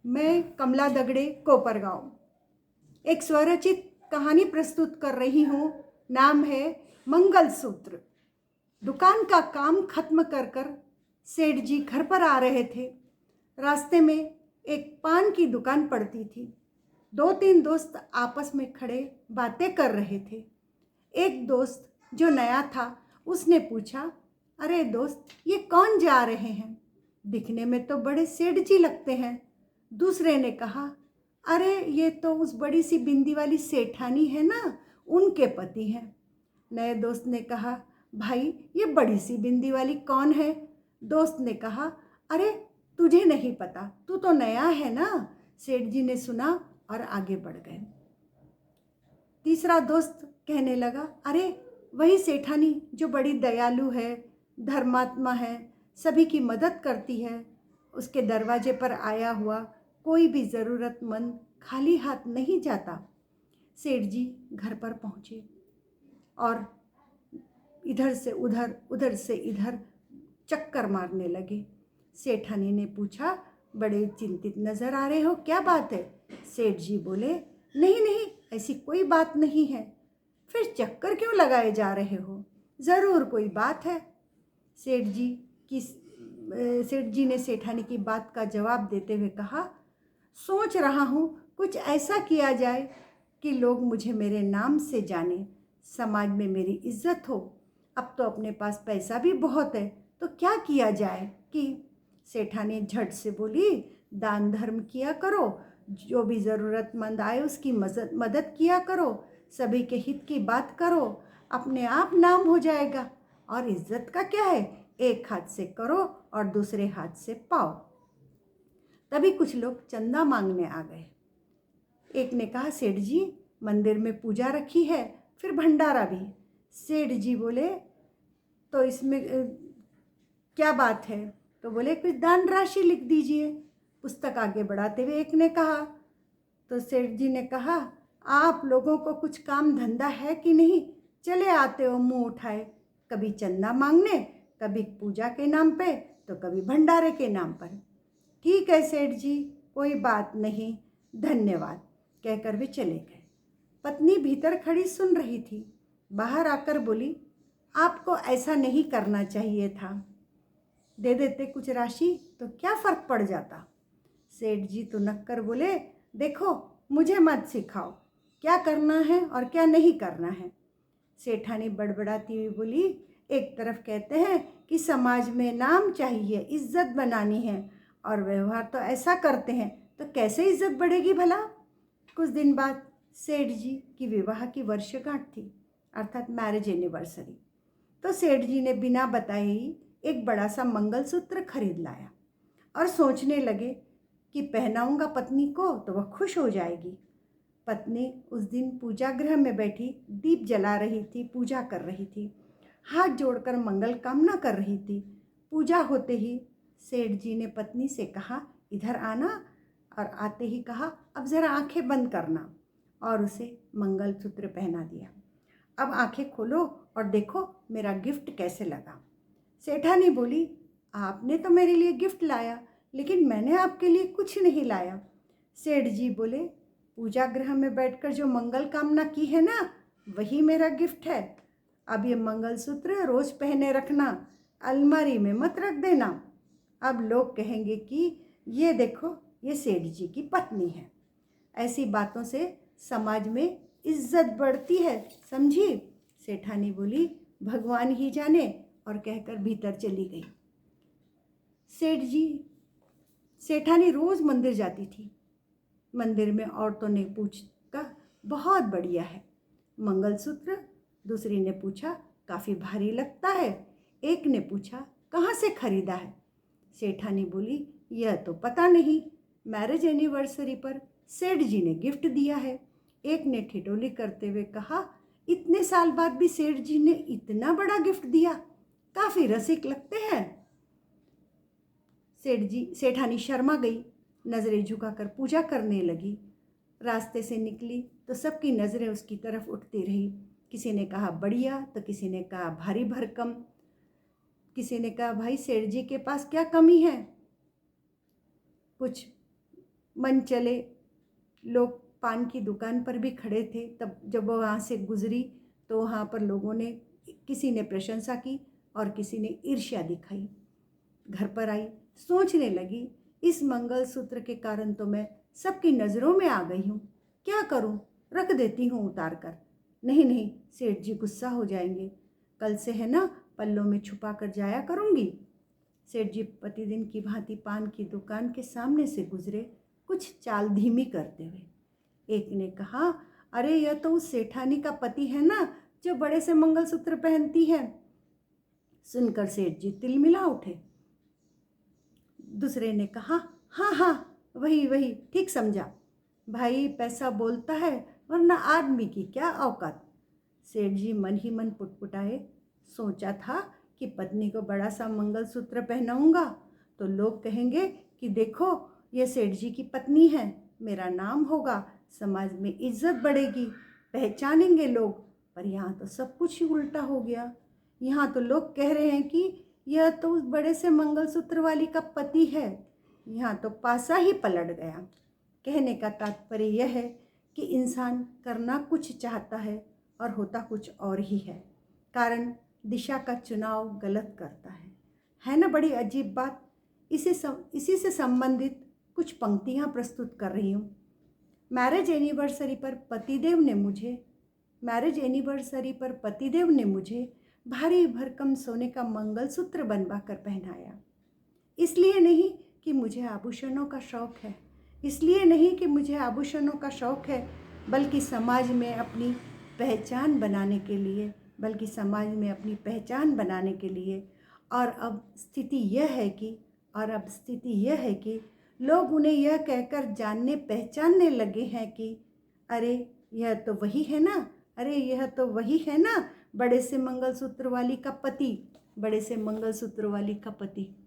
मैं कमला दगड़े कोपरगांव एक स्वरचित कहानी प्रस्तुत कर रही हूँ। नाम है मंगलसूत्र। दुकान का काम खत्म कर कर सेठ जी घर पर आ रहे थे। रास्ते में एक पान की दुकान पड़ती थी। 2-3 दोस्त आपस में खड़े बातें कर रहे थे। एक दोस्त जो नया था उसने पूछा, अरे दोस्त, ये कौन जा रहे हैं? दिखने में तो बड़े सेठ जी लगते हैं। दूसरे ने कहा, अरे ये तो उस बड़ी सी बिंदी वाली सेठानी है ना, उनके पति हैं। नए दोस्त ने कहा, भाई ये बड़ी सी बिंदी वाली कौन है? दोस्त ने कहा, अरे तुझे नहीं पता, तू तो नया है ना। सेठ जी ने सुना और आगे बढ़ गए। तीसरा दोस्त कहने लगा, अरे वही सेठानी जो बड़ी दयालु है, धर्मात्मा है, सभी की मदद करती है। उसके दरवाजे पर आया हुआ कोई भी ज़रूरतमंद खाली हाथ नहीं जाता। सेठ जी घर पर पहुँचे और इधर से उधर, उधर से इधर चक्कर मारने लगे। सेठानी ने पूछा, बड़े चिंतित नज़र आ रहे हो, क्या बात है? सेठ जी बोले, नहीं नहीं, ऐसी कोई बात नहीं है। फिर चक्कर क्यों लगाए जा रहे हो? ज़रूर कोई बात है। सेठ जी ने सेठानी की बात का जवाब देते हुए कहा, सोच रहा हूँ कुछ ऐसा किया जाए कि लोग मुझे मेरे नाम से जाने, समाज में मेरी इज्जत हो। अब तो अपने पास पैसा भी बहुत है, तो क्या किया जाए कि? सेठानी झट से बोली, दान धर्म किया करो, जो भी ज़रूरतमंद आए उसकी मदद किया करो, सभी के हित की बात करो, अपने आप नाम हो जाएगा। और इज्जत का क्या है, एक हाथ से करो और दूसरे हाथ से पाओ। तभी कुछ लोग चंदा मांगने आ गए। एक ने कहा, सेठ जी मंदिर में पूजा रखी है, फिर भंडारा भी। सेठ जी बोले, तो इसमें क्या बात है? तो बोले, कुछ दान राशि लिख दीजिए। पुस्तक आगे बढ़ाते हुए एक ने कहा, तो सेठ जी ने कहा, आप लोगों को कुछ काम धंधा है कि नहीं? चले आते हो मुंह उठाए, कभी चंदा मांगने, कभी पूजा के नाम पे, तो कभी भंडारे के नाम पर। ठीक है सेठ जी, कोई बात नहीं, धन्यवाद, कहकर वे चले गए। पत्नी भीतर खड़ी सुन रही थी। बाहर आकर बोली, आपको ऐसा नहीं करना चाहिए था। दे देते कुछ राशि तो क्या फ़र्क पड़ जाता। सेठ जी तो नक्कर बोले, देखो मुझे मत सिखाओ, क्या करना है और क्या नहीं करना है। सेठानी बड़बड़ाती हुई बोली, एक तरफ कहते हैं कि समाज में नाम चाहिए, इज्जत बनानी है, और व्यवहार तो ऐसा करते हैं, तो कैसे इज्जत बढ़ेगी भला? कुछ दिन बाद सेठ जी की विवाह की वर्षगांठ थी, अर्थात मैरिज एनिवर्सरी। तो सेठ जी ने बिना बताए ही एक बड़ा सा मंगलसूत्र खरीद लाया और सोचने लगे कि पहनाऊंगा पत्नी को तो वह खुश हो जाएगी। पत्नी उस दिन पूजा गृह में बैठी दीप जला रही थी, पूजा कर रही थी, हाथ जोड़कर मंगल कामना कर रही थी। पूजा होते ही सेठ जी ने पत्नी से कहा, इधर आना, और आते ही कहा, अब ज़रा आंखें बंद करना, और उसे मंगलसूत्र पहना दिया। अब आंखें खोलो और देखो मेरा गिफ्ट कैसे लगा। सेठानी बोली, आपने तो मेरे लिए गिफ्ट लाया, लेकिन मैंने आपके लिए कुछ नहीं लाया। सेठ जी बोले, पूजा गृह में बैठकर जो मंगल कामना की है ना, वही मेरा गिफ्ट है। अब ये मंगलसूत्र रोज पहने रखना, अलमारी में मत रख देना। अब लोग कहेंगे कि ये देखो, ये सेठ जी की पत्नी है। ऐसी बातों से समाज में इज्जत बढ़ती है, समझी? सेठानी बोली, भगवान ही जाने, और कहकर भीतर चली गई। सेठानी रोज मंदिर जाती थी। मंदिर में औरतों ने पूछा, बहुत बढ़िया है मंगलसूत्र। दूसरी ने पूछा, काफ़ी भारी लगता है। एक ने पूछा, कहाँ से खरीदा है? सेठानी बोली, यह तो पता नहीं, मैरिज एनिवर्सरी पर सेठ जी ने गिफ्ट दिया है। एक ने ठिठोली करते हुए कहा, इतने साल बाद भी सेठ जी ने इतना बड़ा गिफ्ट दिया, काफ़ी रसिक लगते हैं। सेठानी शर्मा गई, नज़रें झुकाकर पूजा करने लगी। रास्ते से निकली तो सबकी नज़रें उसकी तरफ उठती रही। किसी ने कहा बढ़िया, तो किसी ने कहा भारी भरकम, किसी ने कहा भाई सेठ जी के पास क्या कमी है। कुछ मन चले लोग पान की दुकान पर भी खड़े थे। तब जब वो वहाँ से गुजरी तो वहाँ पर लोगों ने, किसी ने प्रशंसा की और किसी ने ईर्ष्या दिखाई। घर पर आई, सोचने लगी, इस मंगलसूत्र के कारण तो मैं सबकी नज़रों में आ गई हूँ, क्या करूँ, रख देती हूँ उतार कर। नहीं नहीं, सेठ जी गुस्सा हो जाएंगे, कल से है ना पल्लों में छुपा कर जाया करूँगी। सेठ जी प्रतिदिन की भांति पान की दुकान के सामने से गुजरे, कुछ चाल धीमी करते हुए। एक ने कहा, अरे यह तो उस सेठानी का पति है ना, जो बड़े से मंगलसूत्र पहनती है। सुनकर सेठ जी तिलमिला उठे। दूसरे ने कहा, हाँ हाँ वही वही, ठीक समझा, भाई पैसा बोलता है वरना आदमी की क्या औकात। सेठ जी मन ही मन पुटपुटाए। सोचा था कि पत्नी को बड़ा सा मंगलसूत्र पहनाऊंगा तो लोग कहेंगे कि देखो ये सेठ जी की पत्नी है, मेरा नाम होगा, समाज में इज्जत बढ़ेगी, पहचानेंगे लोग। पर यहाँ तो सब कुछ ही उल्टा हो गया। यहाँ तो लोग कह रहे हैं कि यह तो उस बड़े से मंगलसूत्र वाली का पति है। यहाँ तो पासा ही पलट गया। कहने का तात्पर्य यह है कि इंसान करना कुछ चाहता है और होता कुछ और ही है, कारण दिशा का चुनाव गलत करता है ना। बड़ी अजीब बात। इसी से संबंधित कुछ पंक्तियाँ प्रस्तुत कर रही हूँ। मैरिज एनिवर्सरी पर पतिदेव ने मुझे भारी भरकम सोने का मंगलसूत्र बनवा कर पहनाया। इसलिए नहीं कि मुझे आभूषणों का शौक़ है, बल्कि समाज में अपनी पहचान बनाने के लिए। और अब स्थिति यह है कि लोग उन्हें यह कहकर जानने पहचानने लगे हैं कि अरे यह तो वही है ना, बड़े से मंगलसूत्र वाली का पति।